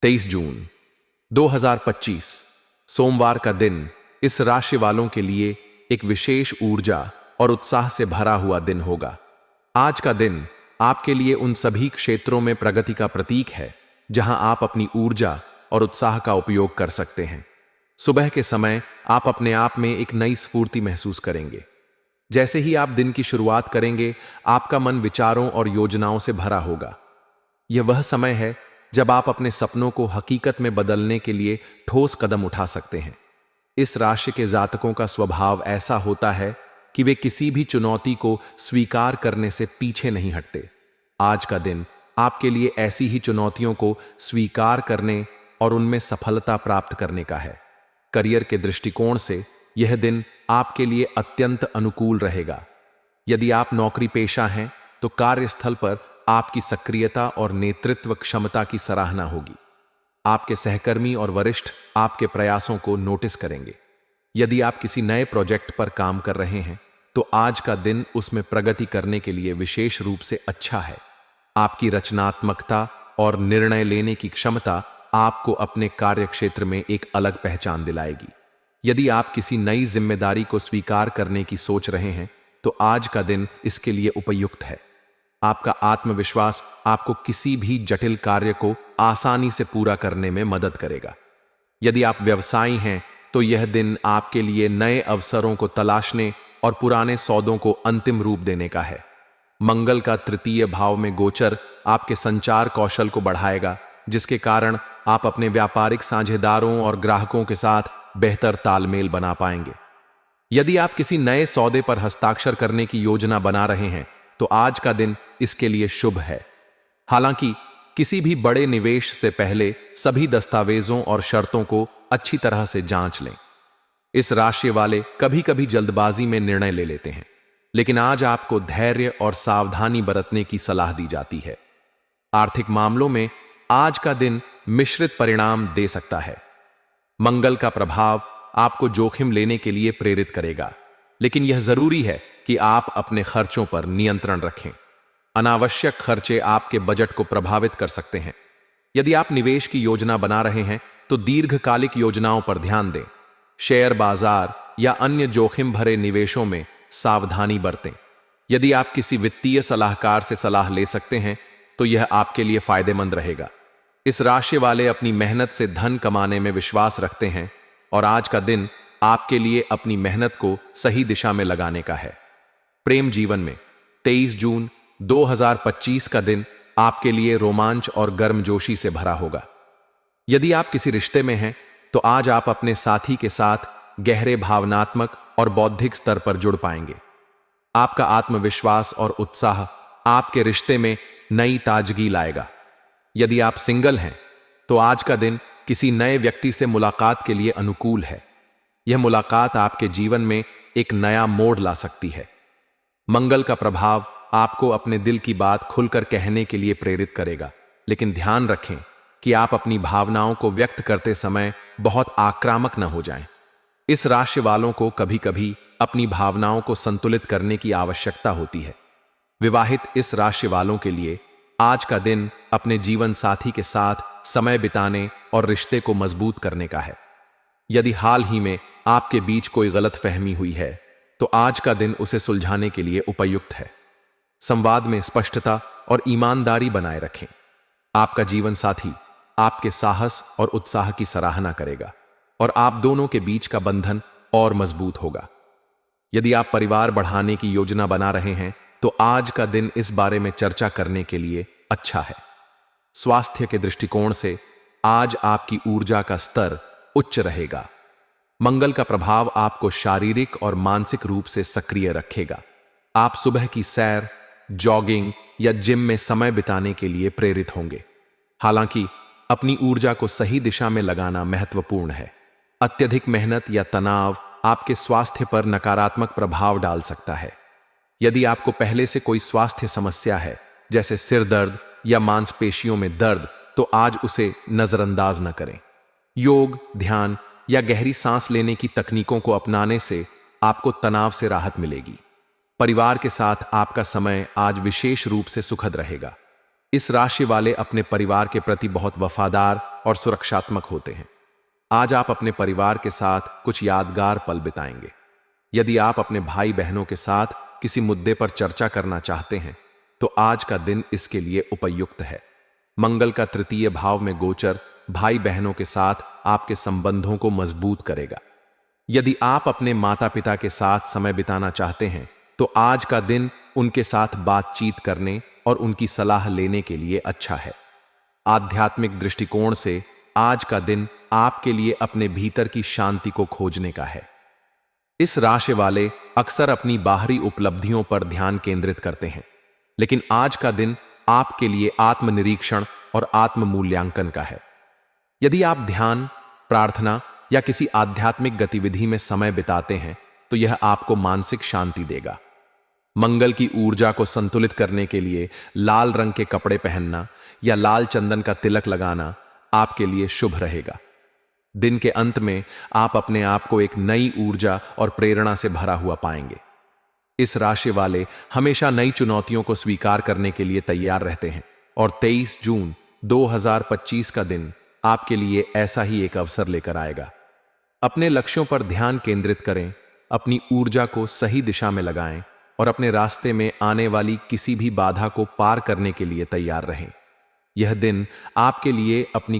23 जून 2025 सोमवार का दिन इस राशि वालों के लिए एक विशेष ऊर्जा और उत्साह से भरा हुआ दिन होगा। आज का दिन आपके लिए उन सभी क्षेत्रों में प्रगति का प्रतीक है जहां आप अपनी ऊर्जा और उत्साह का उपयोग कर सकते हैं। सुबह के समय आप अपने आप में एक नई स्फूर्ति महसूस करेंगे। जैसे ही आप दिन की शुरुआत करेंगे, आपका मन विचारों और योजनाओं से भरा होगा। यह वह समय है जब आप अपने सपनों को हकीकत में बदलने के लिए ठोस कदम उठा सकते हैं। इस राशि के जातकों का स्वभाव ऐसा होता है कि वे किसी भी चुनौती को स्वीकार करने से पीछे नहीं हटते। आज का दिन आपके लिए ऐसी ही चुनौतियों को स्वीकार करने और उनमें सफलता प्राप्त करने का है। करियर के दृष्टिकोण से यह दिन आपके लिए अत्यंत अनुकूल रहेगा। यदि आप नौकरी पेशा हैं तो कार्यस्थल पर आपकी सक्रियता और नेतृत्व क्षमता की सराहना होगी। आपके सहकर्मी और वरिष्ठ आपके प्रयासों को नोटिस करेंगे। यदि आप किसी नए प्रोजेक्ट पर काम कर रहे हैं तो आज का दिन उसमें प्रगति करने के लिए विशेष रूप से अच्छा है। आपकी रचनात्मकता और निर्णय लेने की क्षमता आपको अपने कार्यक्षेत्र में एक अलग पहचान दिलाएगी। यदि आप किसी नई जिम्मेदारी को स्वीकार करने की सोच रहे हैं तो आज का दिन इसके लिए उपयुक्त है। आपका आत्मविश्वास आपको किसी भी जटिल कार्य को आसानी से पूरा करने में मदद करेगा। यदि आप व्यवसायी हैं तो यह दिन आपके लिए नए अवसरों को तलाशने और पुराने सौदों को अंतिम रूप देने का है। मंगल का तृतीय भाव में गोचर आपके संचार कौशल को बढ़ाएगा, जिसके कारण आप अपने व्यापारिक साझेदारों और ग्राहकों के साथ बेहतर तालमेल बना पाएंगे। यदि आप किसी नए सौदे पर हस्ताक्षर करने की योजना बना रहे हैं तो आज का दिन इसके लिए शुभ है। हालांकि किसी भी बड़े निवेश से पहले सभी दस्तावेजों और शर्तों को अच्छी तरह से जांच लें। इस राशि वाले कभी कभी जल्दबाजी में निर्णय ले लेते हैं, लेकिन आज आपको धैर्य और सावधानी बरतने की सलाह दी जाती है। आर्थिक मामलों में आज का दिन मिश्रित परिणाम दे सकता है। मंगल का प्रभाव आपको जोखिम लेने के लिए प्रेरित करेगा, लेकिन यह जरूरी है कि आप अपने खर्चों पर नियंत्रण रखें। अनावश्यक खर्चे आपके बजट को प्रभावित कर सकते हैं। यदि आप निवेश की योजना बना रहे हैं तो दीर्घकालिक योजनाओं पर ध्यान दें। शेयर बाजार या अन्य जोखिम भरे निवेशों में सावधानी बरतें। यदि आप किसी वित्तीय सलाहकार से सलाह ले सकते हैं तो यह आपके लिए फायदेमंद रहेगा। इस राशि वाले अपनी मेहनत से धन कमाने में विश्वास रखते हैं और आज का दिन आपके लिए अपनी मेहनत को सही दिशा में लगाने का है। प्रेम जीवन में 23 जून 2025 का दिन आपके लिए रोमांच और गर्मजोशी से भरा होगा। यदि आप किसी रिश्ते में हैं तो आज आप अपने साथी के साथ गहरे भावनात्मक और बौद्धिक स्तर पर जुड़ पाएंगे। आपका आत्मविश्वास और उत्साह आपके रिश्ते में नई ताजगी लाएगा। यदि आप सिंगल हैं तो आज का दिन किसी नए व्यक्ति से मुलाकात के लिए अनुकूल है। यह मुलाकात आपके जीवन में एक नया मोड़ ला सकती है। मंगल का प्रभाव आपको अपने दिल की बात खुलकर कहने के लिए प्रेरित करेगा, लेकिन ध्यान रखें कि आप अपनी भावनाओं को व्यक्त करते समय बहुत आक्रामक न हो जाएं। इस राशि वालों को कभी कभी अपनी भावनाओं को संतुलित करने की आवश्यकता होती है। विवाहित इस राशि वालों के लिए आज का दिन अपने जीवन साथी के साथ समय बिताने और रिश्ते को मजबूत करने का है। यदि हाल ही में आपके बीच कोई गलतफहमी हुई है तो आज का दिन उसे सुलझाने के लिए उपयुक्त है। संवाद में स्पष्टता और ईमानदारी बनाए रखें। आपका जीवन साथी आपके साहस और उत्साह की सराहना करेगा और आप दोनों के बीच का बंधन और मजबूत होगा। यदि आप परिवार बढ़ाने की योजना बना रहे हैं तो आज का दिन इस बारे में चर्चा करने के लिए अच्छा है। स्वास्थ्य के दृष्टिकोण से आज आपकी ऊर्जा का स्तर उच्च रहेगा। मंगल का प्रभाव आपको शारीरिक और मानसिक रूप से सक्रिय रखेगा। आप सुबह की सैर, जॉगिंग या जिम में समय बिताने के लिए प्रेरित होंगे। हालांकि अपनी ऊर्जा को सही दिशा में लगाना महत्वपूर्ण है। अत्यधिक मेहनत या तनाव आपके स्वास्थ्य पर नकारात्मक प्रभाव डाल सकता है। यदि आपको पहले से कोई स्वास्थ्य समस्या है, जैसे सिर दर्द या मांसपेशियों में दर्द, तो आज उसे नजरअंदाज न करें। योग, ध्यान या गहरी सांस लेने की तकनीकों को अपनाने से आपको तनाव से राहत मिलेगी। परिवार के साथ आपका समय आज विशेष रूप से सुखद रहेगा। इस राशि वाले अपने परिवार के प्रति बहुत वफादार और सुरक्षात्मक होते हैं। आज आप अपने परिवार के साथ कुछ यादगार पल बिताएंगे। यदि आप अपने भाई बहनों के साथ किसी मुद्दे पर चर्चा करना चाहते हैं तो आज का दिन इसके लिए उपयुक्त है। मंगल का तृतीय भाव में गोचर भाई बहनों के साथ आपके संबंधों को मजबूत करेगा। यदि आप अपने माता पिता के साथ समय बिताना चाहते हैं तो आज का दिन उनके साथ बातचीत करने और उनकी सलाह लेने के लिए अच्छा है। आध्यात्मिक दृष्टिकोण से आज का दिन आपके लिए अपने भीतर की शांति को खोजने का है। इस राशि वाले अक्सर अपनी बाहरी उपलब्धियों पर ध्यान केंद्रित करते हैं, लेकिन आज का दिन आपके लिए आत्मनिरीक्षण और आत्म मूल्यांकन का है। यदि आप ध्यान, प्रार्थना या किसी आध्यात्मिक गतिविधि में समय बिताते हैं तो यह आपको मानसिक शांति देगा। मंगल की ऊर्जा को संतुलित करने के लिए लाल रंग के कपड़े पहनना या लाल चंदन का तिलक लगाना आपके लिए शुभ रहेगा। दिन के अंत में आप अपने आप को एक नई ऊर्जा और प्रेरणा से भरा हुआ पाएंगे। इस राशि वाले हमेशा नई चुनौतियों को स्वीकार करने के लिए तैयार रहते हैं और 23 जून 2025 का दिन आपके लिए ऐसा ही एक अवसर लेकर आएगा। अपने लक्ष्यों पर ध्यान केंद्रित करें, अपनी ऊर्जा को सही दिशा में लगाएं और अपने रास्ते में आने वाली किसी भी बाधा को पार करने के लिए तैयार रहें। यह दिन आपके लिए अपनी